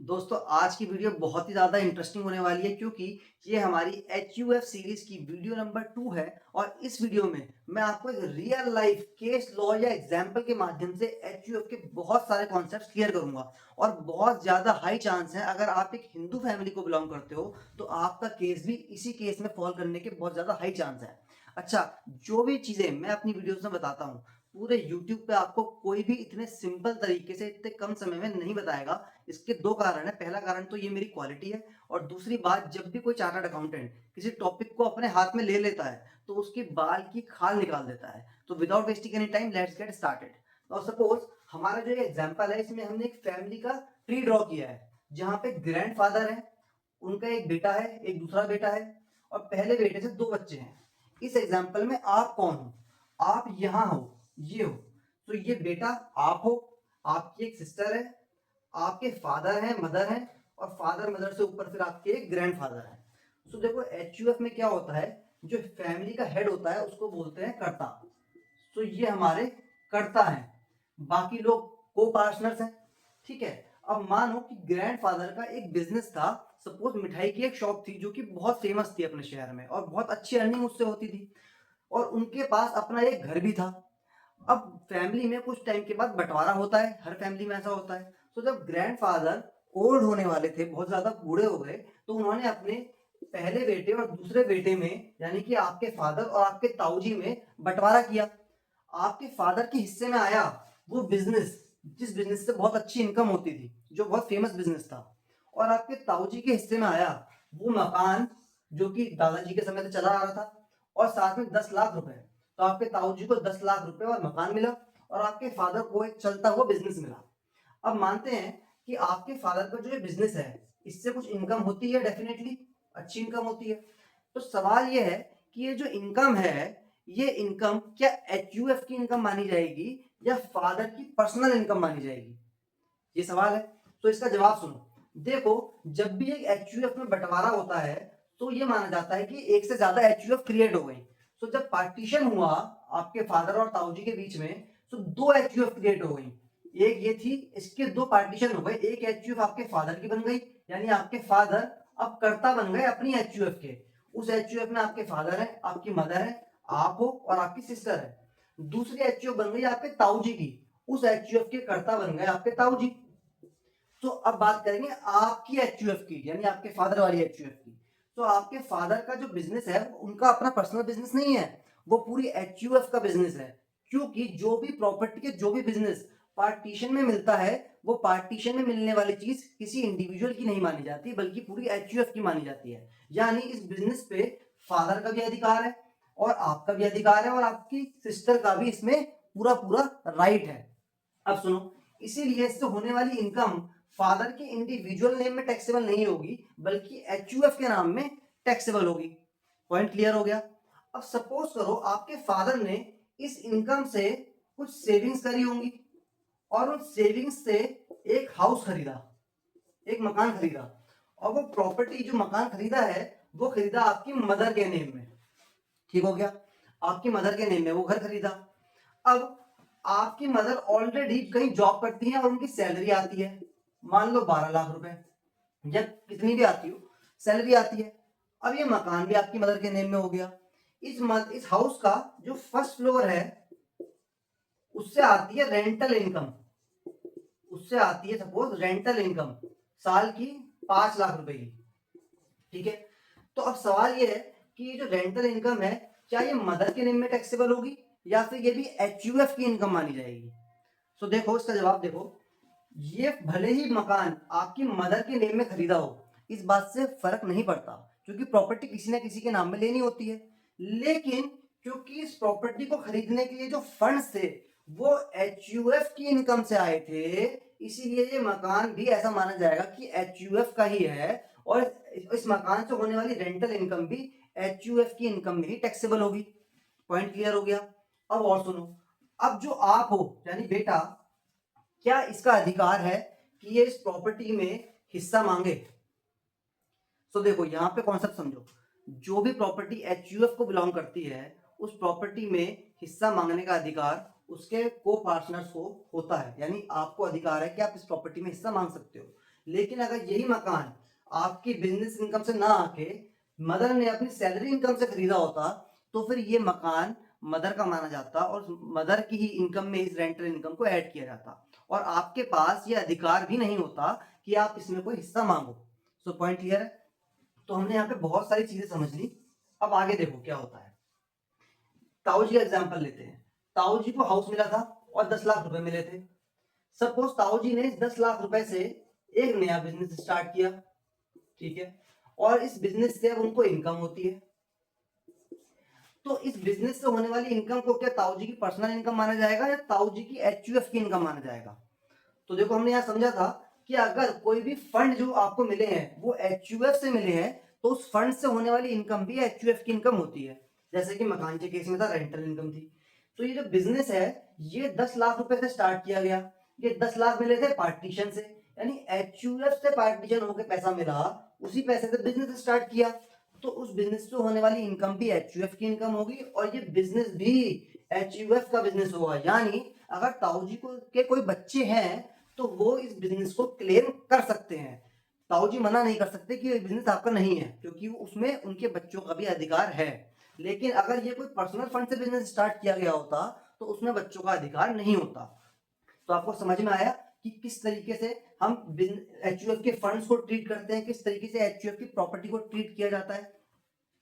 दोस्तों आज की वीडियो बहुत ही ज़्यादा इंटरेस्टिंग होने वाली है क्योंकि ये हमारी एच सीरीज की वीडियो नंबर 2 है। और इस वीडियो में मैं आपको एक रियल लाइफ केस लॉ या एग्जाम्पल के माध्यम से एच के बहुत सारे कॉन्सेप्ट्स क्लियर करूंगा। और बहुत ज़्यादा हाई चांस है, अगर आप एक हिंदू फैमिली को बिलोंग करते हो तो आपका केस भी इसी केस में फॉल करने के बहुत ज़्यादा हाई चांस है। अच्छा, जो भी चीज़ें मैं अपनी वीडियोस में बताता हूँ पूरे यूट्यूब पे आपको कोई भी इतने सिंपल तरीके से इतने कम समय में नहीं बताएगा। इसके दो कारण है। पहला कारण तो ये मेरी क्वालिटी है, और दूसरी बात, जब भी कोई चार्टर्ड अकाउंटेंट किसी टॉपिक को अपने हाथ में ले लेता है तो उसके बाल की खाल निकाल देता है। तो without wasting any time let's get started. और सपोज हमारा जो एग्जांपल है, इसमें हमने एक फैमिली का ट्री ड्रॉ किया है जहां पे ग्रैंडफादर है, उनका एक बेटा है, एक दूसरा बेटा है, और पहले बेटे से दो बच्चे हैं। इस एग्जांपल में आप कौन हो? आप यहाँ हो, ये हो। तो ये बेटा आप हो, आपकी एक सिस्टर है, आपके फादर हैं, मदर हैं, और फादर मदर से ऊपर फिर आपके एक ग्रैंडफादर हैं। सो देखो एचयूएफ में क्या होता है, जो फैमिली का हेड होता है उसको बोलते हैं कर्ता। सो ये हमारे कर्ता हैं, बाकी लोग को पार्टनर्स हैं। ठीक है। अब मानो कि ग्रैंडफादर का एक बिजनेस था, सपोज मिठाई की एक शॉप थी जो कि बहुत फेमस थी अपने शहर में और बहुत अच्छी अर्निंग उससे होती थी, और उनके पास अपना एक घर भी था। अब फैमिली में कुछ टाइम के बाद बंटवारा होता है, हर फैमिली में ऐसा होता है। तो जब ग्रैंडफादर ओल्ड होने वाले थे, बहुत ज्यादा बूढ़े हो गए, तो उन्होंने अपने पहले बेटे और दूसरे बेटे में, यानी कि आपके फादर और आपके ताऊजी में बंटवारा किया। आपके फादर के हिस्से में आया वो बिजनेस, जिस बिजनेस से बहुत अच्छी इनकम होती थी, जो बहुत फेमस बिजनेस था। और आपके ताऊजी के हिस्से में आया वो मकान जो कि दादाजी के समय से चला आ रहा था, और साथ में 10 लाख रुपए। तो आपके ताऊजी को 10 लाख रुपए और मकान मिला, और आपके फादर को एक चलता हुआ बिजनेस मिला। अब मानते हैं कि आपके फादर का जो ये बिजनेस है, इससे कुछ इनकम होती है, डेफिनेटली अच्छी इनकम होती है। तो सवाल ये है कि ये जो इनकम है, ये इनकम क्या एचयूएफ की इनकम मानी जाएगी या फादर की पर्सनल इनकम मानी जाएगी? ये सवाल है। तो इसका जवाब सुनो। देखो, जब भी एक एचयूएफ में बंटवारा होता है तो ये माना जाता है कि एक से ज्यादा एचयूएफ क्रिएट हो गई। तो जब पार्टीशन हुआ आपके फादर और ताऊजी के बीच में, तो दो एचयूएफ क्रिएट हो गई। एक ये थी, इसके दो पार्टीशन हो गए। एक एचयूएफ आपके फादर की बन गई, यानी आपके फादर अब कर्ता बन गए अपनी एचयूएफ के। उस एचयूएफ में आपके फादर है, आपकी मदर है, आप हो और आपकी सिस्टर है। दूसरी एचयूएफ बन गई आपके ताऊजी की, उस एचयूएफ के कर्ता बन गए आपके ताऊजी। तो अब बात करेंगे आपकी एचयूएफ की, यानी आपके फादर वाली एचयूएफ की। तो आपके फादर का जो बिजनेस है उनका अपना पर्सनल बिजनेस नहीं है, वो पूरी एचयूएफ का बिजनेस है। क्योंकि जो भी प्रॉपर्टी के जो भी बिजनेस पार्टीशन में मिलता है, वो पार्टीशन में मिलने वाली चीज किसी इंडिविजुअल की नहीं मानी जाती, बल्कि पूरी एचयूएफ की मानी जाती है। यानी इस बिजनेस पे फादर का भी अधिकार है, और आपका भी अधिकार है, और आपकी सिस्टर का भी इसमें पूरा पूरा राइट है। अब सुनो, इसीलिए इससे होने वाली इनकम फादर के इंडिविजुअल नेम में टैक्सेबल नहीं होगी, बल्कि एचयूएफ के नाम में टैक्सेबल होगी। पॉइंट क्लियर हो गया? अब सपोज करो आपके फादर ने इस इनकम से कुछ सेविंग्स करी होंगी, और उन सेविंग्स से एक हाउस खरीदा, एक मकान खरीदा, और वो प्रॉपर्टी जो मकान खरीदा है वो खरीदा आपकी मदर के नेम में। ठीक हो गया? आपकी मदर के नेम में वो घर खरीदा। अब आपकी मदर ऑलरेडी कहीं जॉब करती है और उनकी सैलरी आती है, मान लो 12 लाख रुपए या कितनी भी आती हो, सैलरी आती है। अब ये मकान भी आपकी मदर के नेम में हो गया। इस हाउस का जो फर्स्ट फ्लोर है उससे आती है रेंटल इनकम, उससे आती है सपोज रेंटल इनकम साल की 5 लाख रुपए की। ठीक है। तो अब सवाल ये है कि ये जो रेंटल इनकम है, क्या ये मदर के नेम में टैक्सेबल होगी या फिर ये भी एचयूएफ की इनकम मानी जाएगी? तो देखो इसका जवाब देखो। ये भले ही मकान आपकी मदर के नेम में खरीदा हो, इस बात से फर्क नहीं पड़ता, क्योंकि प्रॉपर्टी किसी ना किसी के नाम में लेनी होती है। लेकिन क्योंकि इस प्रॉपर्टी को खरीदने के लिए जो फंड्स थे वो एचयूएफ की इनकम से आए थे, इसीलिए ये मकान भी ऐसा माना जाएगा कि एचयूएफ का ही है, और इस मकान से होने वाली रेंटल इनकम भी एचयूएफ की इनकम में ही टैक्सेबल होगी। पॉइंट क्लियर हो गया? अब और सुनो। अब जो आप हो यानी बेटा, क्या इसका अधिकार है कि ये इस प्रॉपर्टी में हिस्सा मांगे? तो देखो यहाँ पे कॉन्सेप्ट समझो। जो भी प्रॉपर्टी एचयूएफ को बिलोंग करती है, उस प्रॉपर्टी में हिस्सा मांगने का अधिकार उसके को पार्टनर्स को होता है, यानी आपको अधिकार है कि आप इस प्रॉपर्टी में हिस्सा मांग सकते हो। लेकिन अगर यही मकान आपकी बिजनेस इनकम से ना आके मदर ने अपनी सैलरी इनकम से खरीदा होता, तो फिर ये मकान मदर का माना जाता और मदर की ही इनकम में इस रेंटल इनकम को ऐड किया जाता और आपके पास ये अधिकार भी नहीं होता कि आप इसमें कोई हिस्सा मांगो। सो पॉइंट क्लियर है? तो हमने यहाँ पे बहुत सारी चीजें समझ ली। अब आगे देखो क्या होता है। ताऊ जी का एग्जाम्पल लेते हैं। ताऊ जी को हाउस मिला था और 10 लाख रुपए मिले थे। सपोज ताऊ जी ने 10 लाख रुपए से एक नया बिजनेस स्टार्ट किया, ठीक है, और इस बिजनेस से अब उनको इनकम होती है। तो इस बिजनेस से होने वाली इनकम को क्या ताऊ जी की पर्सनल इनकम माना जाएगा या ताऊ जी की एचयूएफ की इनकम माना जाएगा? तो देखो हमने यहाँ समझा था कि अगर कोई भी फंड जो आपको मिले हैं वो एचयूएफ से मिले हैं, तो उस फंड से होने वाली इनकम भी एचयूएफ की इनकम होती है। जैसे कि मकान के केस में था रेंटल इनकम थी। तो ये जो बिजनेस है ये 10 लाख रुपए से स्टार्ट किया गया। ये 10 लाख मिले थे पार्टीशन से, यानी एचयूएफ से पार्टीशन होकर पैसा मिला, उसी पैसे से बिजनेस स्टार्ट किया। तो उस बिजनेस से होने वाली इनकम भी एचयूएफ की इनकम होगी और ये बिजनेस भी एचयूएफ का बिजनेस होगा। यानी अगर ताऊ जी को के कोई बच्चे हैं तो वो इस बिजनेस को क्लेम कर सकते हैं। ताऊ जी मना नहीं कर सकते कि ये बिजनेस आपका नहीं है, क्योंकि उसमें उनके बच्चों का भी अधिकार है। लेकिन अगर ये कोई पर्सनल फंड से बिजनेस स्टार्ट किया गया होता तो उसमें बच्चों का अधिकार नहीं होता। तो आपको समझ में आया कि किस तरीके से हम एचयूएफ के फंड्स को ट्रीट करते हैं, किस तरीके से एचयूएफ की प्रॉपर्टी को ट्रीट किया जाता है।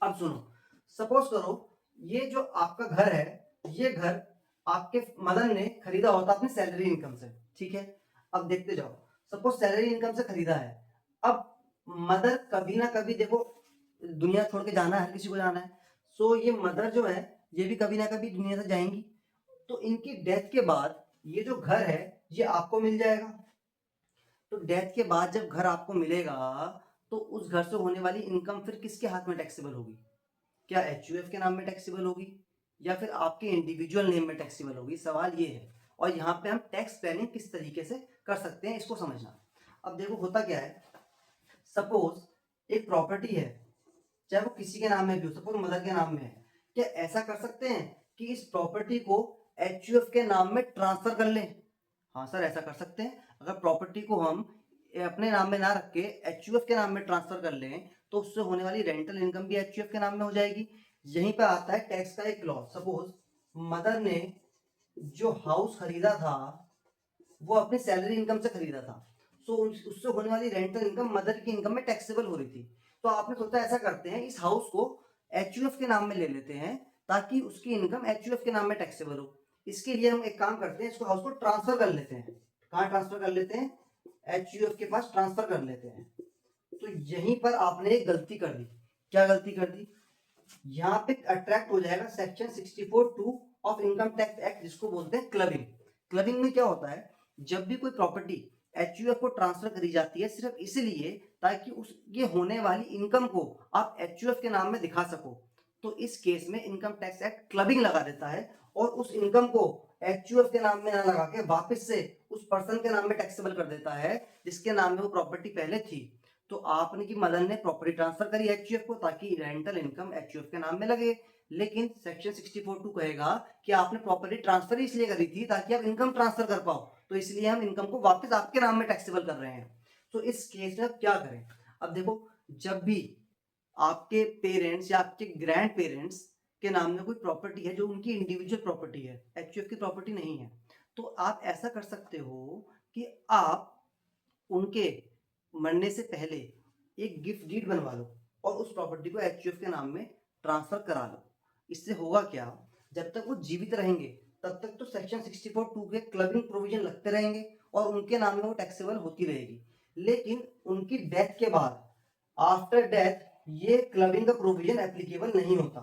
अब सुनो, सपोज करो ये जो आपका घर है, ये घर आपके मदन ने खरीदा होता अपनी सैलरी इनकम से, ठीक है। अब देखते जाओ, सपोज सैलरी इनकम से खरीदा है। अब मदर कभी ना कभी देखो दुनिया छोड़ के जाना है, हर किसी को जाना है। सो ये मदर जो है ये भी कभी ना कभी दुनिया से जाएंगी। तो इनकी डेथ के बाद ये जो घर है ये आपको मिल जाएगा। तो डेथ के बाद जब घर आपको मिलेगा तो उस घर से होने वाली इनकम फिर किसके हाथ में टैक्सेबल होगी? क्या एचयूएफ के नाम में टैक्सेबल होगी या फिर आपके इंडिविजुअल नेम में टैक्सेबल होगी? सवाल ये है। और यहाँ पे हम टैक्स प्लानिंग किस तरीके से कर सकते हैं इसको समझना। अब देखो होता क्या है, सपोज एक प्रॉपर्टी है, चाहे वो किसी के नाम में भी हो, सपोज मदर के नाम में है। क्या ऐसा कर सकते हैं कि इस प्रॉपर्टी को एचयूएफ के नाम में ट्रांसफर कर लें? हाँ सर, ऐसा कर सकते हैं। अगर प्रॉपर्टी को हम अपने नाम में ना रख के एचयूएफ के नाम में ट्रांसफर कर लें तो उससे होने वाली रेंटल इनकम भी एचयूएफ के नाम में हो जाएगी। यहीं पर आता है टैक्स का एक लॉ। सपोज मदर ने जो हाउस खरीदा था वो अपनी सैलरी इनकम से खरीदा था, सो उससे होने वाली रेंटल इनकम मदर की इनकम में टैक्सेबल हो रही थी। तो आपने सोचा ऐसा करते हैं इस हाउस को एचयूएफ के नाम में ले लेते हैं ताकि उसकी इनकम एचयूएफ के नाम में टैक्सेबल हो। इसके लिए हम एक काम करते हैं, इसको हाउस को ट्रांसफर कर लेते हैं। कहाँ ट्रांसफर कर लेते हैं? एचयूएफ के पास ट्रांसफर कर लेते हैं। तो यहीं पर आपने एक गलती कर दी। क्या गलती कर दी? यहाँ पे अट्रैक्ट हो जाएगा section 64(2) of income tax act, जिसको बोलते हैं क्लबिंग। क्लबिंग में क्या होता है, जब भी कोई प्रॉपर्टी एचयूएफ को ट्रांसफर करी जाती है सिर्फ इसलिए ताकि उस ये होने वाली इनकम को आप एचयूएफ के नाम में दिखा सको, तो इस केस में इनकम टैक्स एक्ट क्लबिंग लगा देता है और उस इनकम को एचयूएफ के नाम में ना लगा के वापस से उस पर्सन के नाम में टैक्सेबल कर देता है जिसके नाम में वो प्रॉपर्टी पहले थी। तो आपने की मदन ने प्रॉपर्टी ट्रांसफर करी एचयूएफ को ताकि रेंटल इनकम एचयूएफ के नाम में लगे, लेकिन सेक्शन 64(2) कहेगा कि आपने प्रॉपर्टी ट्रांसफर इसलिए करी थी ताकि आप इनकम ट्रांसफर कर पाओ, तो इसलिए हम इनकम को वापस आपके नाम में टैक्सेबल कर रहे हैं। तो इस केस में अब क्या करें? अब देखो, जब भी आपके पेरेंट्स या आपके ग्रैंड पेरेंट्स के नाम में कोई प्रॉपर्टी है जो उनकी इंडिविजुअल प्रॉपर्टी है, एचयूएफ की प्रॉपर्टी नहीं है, तो आप ऐसा कर सकते हो कि आप उनके मरने से पहले एक गिफ्ट डीड बनवा लो और उस प्रॉपर्टी को एचयूएफ के नाम में ट्रांसफर करा लो। इससे होगा क्या, जब तक वो जीवित रहेंगे तब तक तो सेक्शन 64(2) के क्लबिंग प्रोविजन लगते रहेंगे और उनके नाम में वो टैक्सेबल होती रहेगी। लेकिन उनकी डेथ के बाद, आफ्टर डेथ, ये क्लबिंग का प्रोविजन एप्लीकेबल नहीं होता,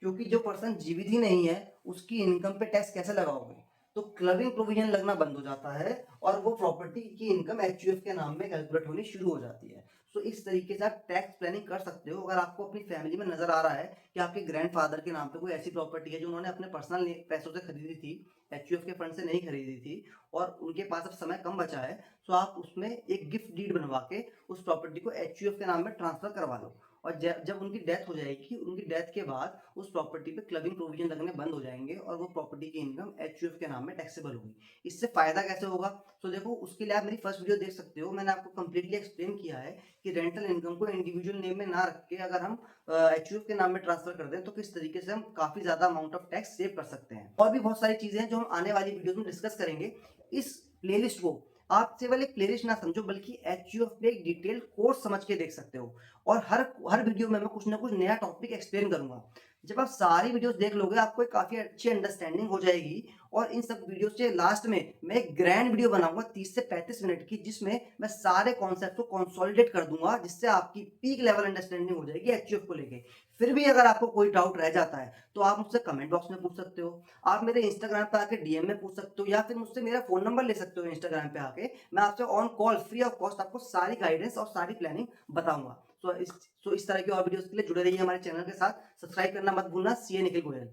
क्योंकि जो पर्सन जीवित ही नहीं है उसकी इनकम पे टैक्स कैसे लगाओगे? तो क्लबिंग प्रोविजन लगना बंद हो जाता है और वो प्रॉपर्टी की इनकम एचयूएफ के नाम में कैलकुलेट होनी शुरू हो जाती है। सो इस तरीके से आप टैक्स प्लानिंग कर सकते हो। अगर आपको अपनी फैमिली में नजर आ रहा है कि आपके ग्रैंडफादर के नाम पे कोई ऐसी प्रॉपर्टी है जो उन्होंने अपने पर्सनल पैसों से खरीदी थी, एचयूएफ के फंड से नहीं खरीदी थी, और उनके पास अब समय कम बचा है, तो आप उसमें एक गिफ्ट डीड बनवा के उस प्रॉपर्टी को एचयूएफ के नाम में ट्रांसफर करवा लो और जब उनकी डेथ हो जाएगी, उनकी डेथ के बाद उस प्रॉपर्टी पे क्लबिंग प्रोविजन लगने बंद हो जाएंगे और वो प्रॉपर्टी की इनकम एचयूएफ के नाम में टैक्सेबल होगी। इससे फायदा कैसे होगा? तो देखो, उसके लिए आप मेरी फर्स्ट वीडियो देख सकते हो। मैंने आपको कंप्लीटली एक्सप्लेन किया है कि रेंटल इनकम को इंडिविजुअल नेम में ना रख के अगर हम एचयूएफ के नाम में ट्रांसफर कर दें तो किस तरीके से हम काफी ज्यादा अमाउंट ऑफ टैक्स सेव कर सकते हैं। और भी बहुत सारी चीजें हैं जो हम आने वाली वीडियो में डिस्कस करेंगे। इस प्लेलिस्ट को आप केवल एक प्लेलिस्ट ना समझो, बल्कि एचयूएफ पे एक डिटेल्ड कोर्स समझ के देख सकते हो। और हर वीडियो में मैं कुछ ना कुछ नया टॉपिक एक्सप्लेन करूंगा। जब आप सारी वीडियोस देख लोगे, आपको एक काफी अच्छी अंडरस्टैंडिंग हो जाएगी। और इन सब वीडियो से लास्ट में मैं एक ग्रैंड वीडियो बनाऊंगा 30 से 35 मिनट की, जिसमें मैं सारे कॉन्सेप्ट को कंसोलिडेट कर दूंगा, जिससे आपकी पीक लेवल अंडरस्टैंडिंग हो जाएगी एचयूएफ को लेके। फिर भी अगर आपको कोई डाउट रह जाता है तो आप मुझसे कमेंट बॉक्स में पूछ सकते हो, आप मेरे इंस्टाग्राम पे आके डीएम में पूछ सकते हो, या फिर मुझसे मेरा फोन नंबर ले सकते हो इंस्टाग्राम पे आके। मैं आपसे on call free of cost आपको सारी गाइडेंस और सारी प्लानिंग बताऊंगा। सो इस तरह की और वीडियोस के लिए जुड़े रहिए हमारे चैनल के साथ। सब्सक्राइब करना मत भूलना। सी ए निखिल गोयल।